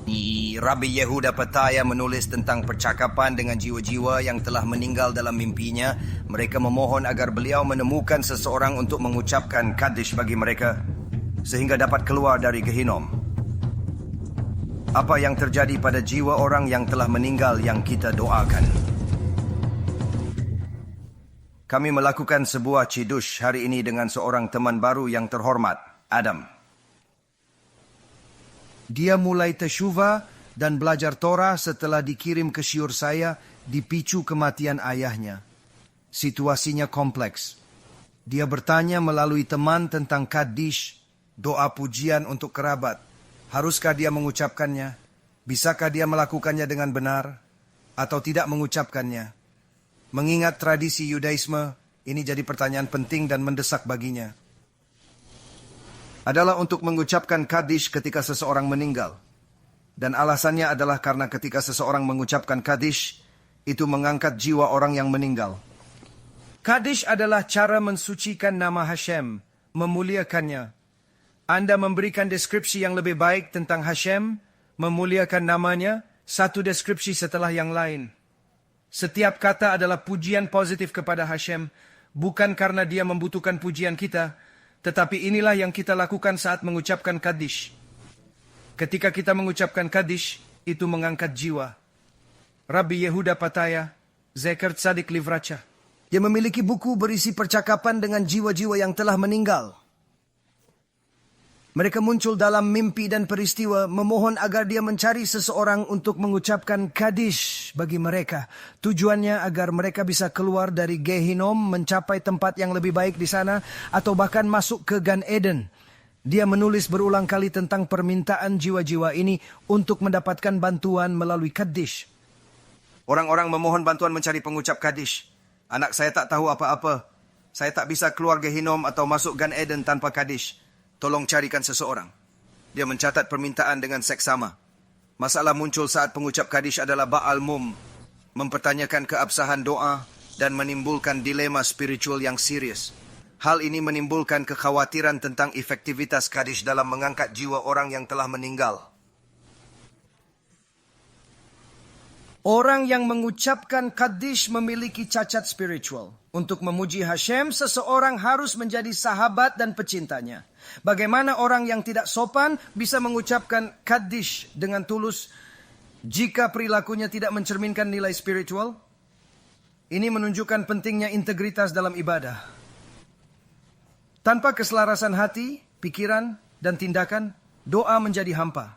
Rabbi Yehuda Pataya menulis tentang percakapan dengan jiwa-jiwa yang telah meninggal dalam mimpinya. Mereka memohon agar beliau menemukan seseorang untuk mengucapkan Kaddish bagi mereka sehingga dapat keluar dari Gehinom. Apa yang terjadi pada jiwa orang yang telah meninggal yang kita doakan? Kami melakukan sebuah cidush hari ini dengan seorang teman baru yang terhormat, Adam. Dia mulai tesyuva dan belajar Torah setelah dikirim ke syiur saya dipicu kematian ayahnya. Situasinya kompleks. Dia bertanya melalui teman tentang Kaddish, doa pujian untuk kerabat. Haruskah dia mengucapkannya? Bisakah dia melakukannya dengan benar? Atau tidak mengucapkannya? Mengingat tradisi Yudaisme, ini jadi pertanyaan penting dan mendesak baginya. Adalah untuk mengucapkan Kaddish ketika seseorang meninggal. Dan alasannya adalah karena ketika seseorang mengucapkan Kaddish, itu mengangkat jiwa orang yang meninggal. Kaddish adalah cara mensucikan nama Hashem, memuliakannya. Anda memberikan deskripsi yang lebih baik tentang Hashem, memuliakan namanya, satu deskripsi setelah yang lain. Setiap kata adalah pujian positif kepada Hashem, bukan karena dia membutuhkan pujian kita, tetapi inilah yang kita lakukan saat mengucapkan Kaddish. Ketika kita mengucapkan Kaddish, itu mengangkat jiwa. Rabbi Yehuda Pataya, Zecher Tzadik Livracha. Dia memiliki buku berisi percakapan dengan jiwa-jiwa yang telah meninggal. Mereka muncul dalam mimpi dan peristiwa, memohon agar dia mencari seseorang untuk mengucapkan Kaddish bagi mereka. Tujuannya agar mereka bisa keluar dari Gehinom, mencapai tempat yang lebih baik di sana, atau bahkan masuk ke Gan Eden. Dia menulis berulang kali tentang permintaan jiwa-jiwa ini untuk mendapatkan bantuan melalui Kaddish. Orang-orang memohon bantuan mencari pengucap Kaddish. Anak saya tak tahu apa-apa. Saya tak bisa keluar Gehinom atau masuk Gan Eden tanpa Kaddish. Tolong carikan seseorang. Dia mencatat permintaan dengan seksama. Masalah muncul saat pengucap Kaddish adalah Baal Mum, mempertanyakan keabsahan doa dan menimbulkan dilema spiritual yang serius. Hal ini menimbulkan kekhawatiran tentang efektivitas Kaddish dalam mengangkat jiwa orang yang telah meninggal. Orang yang mengucapkan Kaddish memiliki cacat spiritual. Untuk memuji Hashem, seseorang harus menjadi sahabat dan pecintanya. Bagaimana orang yang tidak sopan bisa mengucapkan Kaddish dengan tulus jika perilakunya tidak mencerminkan nilai spiritual? Ini menunjukkan pentingnya integritas dalam ibadah. Tanpa keselarasan hati, pikiran, dan tindakan, doa menjadi hampa.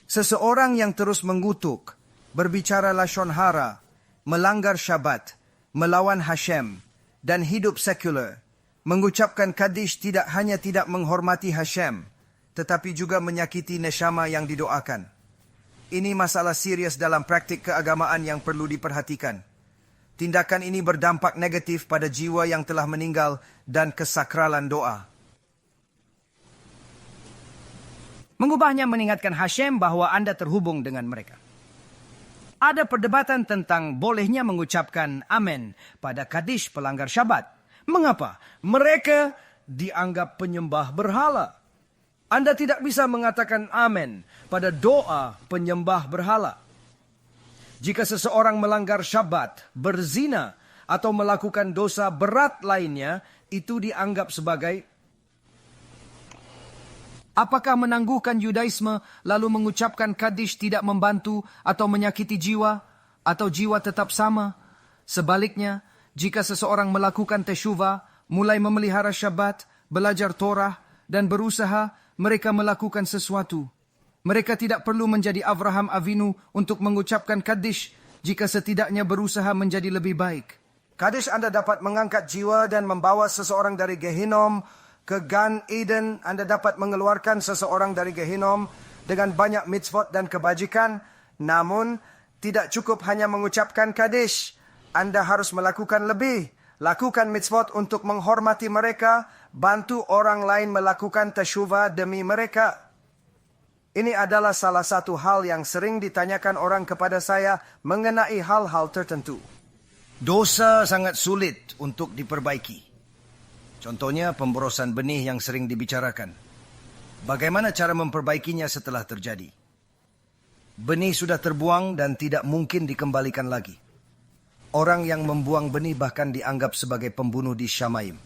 Seseorang yang terus mengutuk, berbicara lashon hara, melanggar syabat, melawan Hashem, dan hidup sekular, mengucapkan Kaddish tidak hanya tidak menghormati Hashem, tetapi juga menyakiti neshama yang didoakan. Ini masalah serius dalam praktik keagamaan yang perlu diperhatikan. Tindakan ini berdampak negatif pada jiwa yang telah meninggal dan kesakralan doa. Mengubahnya mengingatkan Hashem bahwa Anda terhubung dengan mereka. Ada perdebatan tentang bolehnya mengucapkan amen pada Kaddish pelanggar syabat. Mengapa? Mereka dianggap penyembah berhala. Anda tidak bisa mengatakan amen pada doa penyembah berhala. Jika seseorang melanggar syabat, berzina, atau melakukan dosa berat lainnya, itu dianggap sebagai... Apakah menangguhkan Yudaisme lalu mengucapkan Kaddish tidak membantu atau menyakiti jiwa, atau jiwa tetap sama? Sebaliknya, jika seseorang melakukan teshuva, mulai memelihara syabat, belajar Torah, dan berusaha, mereka melakukan sesuatu. Mereka tidak perlu menjadi Avraham Avinu untuk mengucapkan Kaddish jika setidaknya berusaha menjadi lebih baik. Kaddish Anda dapat mengangkat jiwa dan membawa seseorang dari Gehinom ke Gan Eden. Anda dapat mengeluarkan seseorang dari Gehinom dengan banyak mitzvot dan kebajikan. Namun, tidak cukup hanya mengucapkan Kaddish. Anda harus melakukan lebih. Lakukan mitzvot untuk menghormati mereka. Bantu orang lain melakukan teshuva demi mereka. Ini adalah salah satu hal yang sering ditanyakan orang kepada saya mengenai hal-hal tertentu. Dosa sangat sulit untuk diperbaiki. Contohnya pemborosan benih yang sering dibicarakan. Bagaimana cara memperbaikinya setelah terjadi? Benih sudah terbuang dan tidak mungkin dikembalikan lagi. Orang yang membuang benih bahkan dianggap sebagai pembunuh di Syamaim.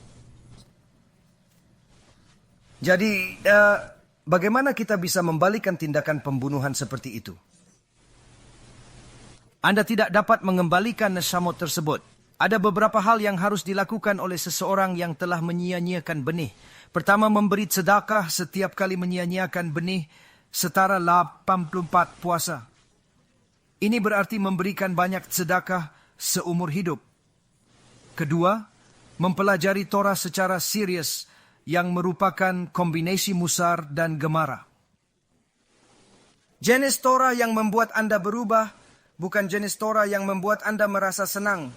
Jadi, bagaimana kita bisa membalikkan tindakan pembunuhan seperti itu? Anda tidak dapat mengembalikan nesamot tersebut. Ada beberapa hal yang harus dilakukan oleh seseorang yang telah menyia-nyiakan benih. Pertama, memberi sedekah setiap kali menyia-nyiakan benih setara 84 puasa. Ini berarti memberikan banyak sedekah seumur hidup. Kedua, mempelajari Torah secara serius yang merupakan kombinasi musar dan gemara. Jenis Torah yang membuat Anda berubah bukan jenis Torah yang membuat Anda merasa senang.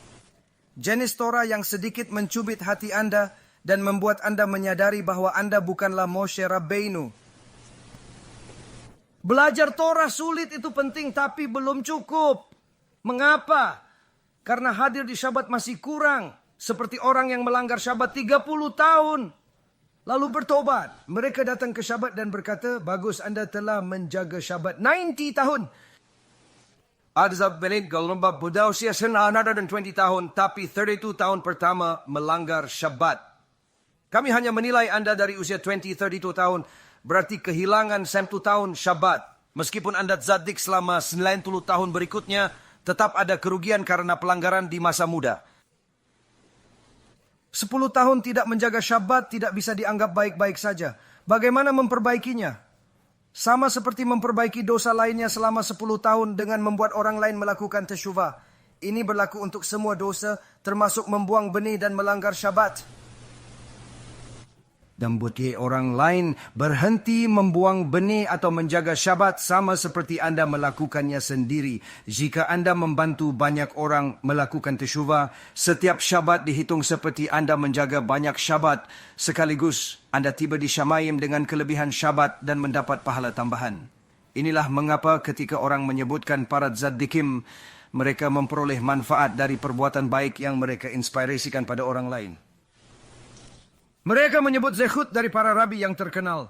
Jenis Torah yang sedikit mencubit hati Anda dan membuat Anda menyadari bahwa Anda bukanlah Moshe Rabbeinu. Belajar Torah sulit itu penting tapi belum cukup. Mengapa? Karena hadir di Syabat masih kurang. Seperti orang yang melanggar Syabat 30 tahun. Lalu bertobat. Mereka datang ke Syabat dan berkata, bagus Anda telah menjaga Syabat 90 tahun. Ada sebaliknya kalau sudah usia 120 tahun, tapi 32 tahun pertama melanggar Syabat. Kami hanya menilai Anda dari usia 32 tahun, berarti kehilangan 1 tahun Syabat. Meskipun Anda tzadik selama 90 tahun berikutnya, tetap ada kerugian karena pelanggaran di masa muda. 10 tahun tidak menjaga Syabat tidak bisa dianggap baik-baik saja. Bagaimana memperbaikinya? Sama seperti memperbaiki dosa lainnya selama 10 tahun dengan membuat orang lain melakukan tesyuvah. Ini berlaku untuk semua dosa, termasuk membuang benih dan melanggar Syabat. Dan buat orang lain berhenti membuang benih atau menjaga Syabat sama seperti Anda melakukannya sendiri. Jika Anda membantu banyak orang melakukan tesyuvah, setiap Syabat dihitung seperti Anda menjaga banyak Syabat. Sekaligus Anda tiba di Syamaim dengan kelebihan Syabat dan mendapat pahala tambahan. Inilah mengapa ketika orang menyebutkan para tzaddikim, mereka memperoleh manfaat dari perbuatan baik yang mereka inspirasikan pada orang lain. Mereka menyebut zechut dari para rabi yang terkenal.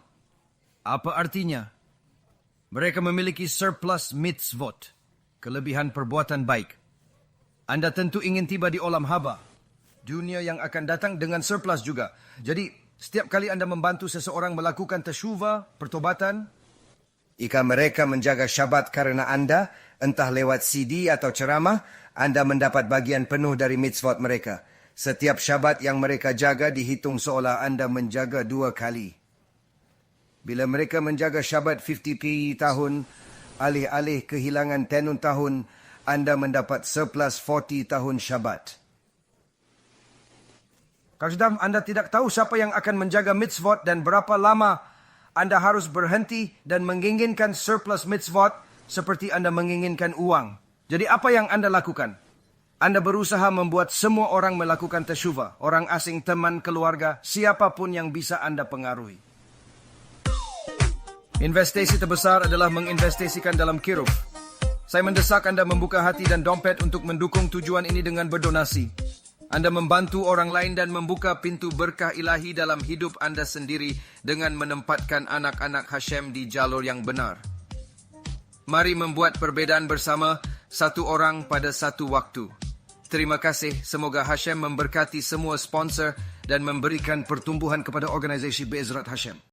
Apa artinya? Mereka memiliki surplus mitzvot, kelebihan perbuatan baik. Anda tentu ingin tiba di olam haba, dunia yang akan datang dengan surplus juga. Jadi, setiap kali Anda membantu seseorang melakukan tesyuvah, pertobatan, jika mereka menjaga Syabat karena Anda, entah lewat CD atau ceramah, Anda mendapat bagian penuh dari mitzvot mereka. Setiap Syabat yang mereka jaga dihitung seolah Anda menjaga 2 kali. Bila mereka menjaga Syabat 50 tahun, alih-alih kehilangan 10 tahun, Anda mendapat surplus 40 tahun Syabat. Kalau sudah Anda tidak tahu siapa yang akan menjaga mitzvot dan berapa lama Anda harus berhenti dan menginginkan surplus mitzvot seperti Anda menginginkan uang. Jadi apa yang Anda lakukan? Anda berusaha membuat semua orang melakukan tesyuvah. Orang asing, teman, keluarga, siapapun yang bisa Anda pengaruhi. Investasi terbesar adalah menginvestasikan dalam kirub. Saya mendesak Anda membuka hati dan dompet untuk mendukung tujuan ini dengan berdonasi. Anda membantu orang lain dan membuka pintu berkah ilahi dalam hidup Anda sendiri dengan menempatkan anak-anak Hashem di jalur yang benar. Mari membuat perbedaan bersama, satu orang pada satu waktu. Terima kasih, semoga Hashem memberkati semua sponsor dan memberikan pertumbuhan kepada organisasi Be'ezrat Hashem.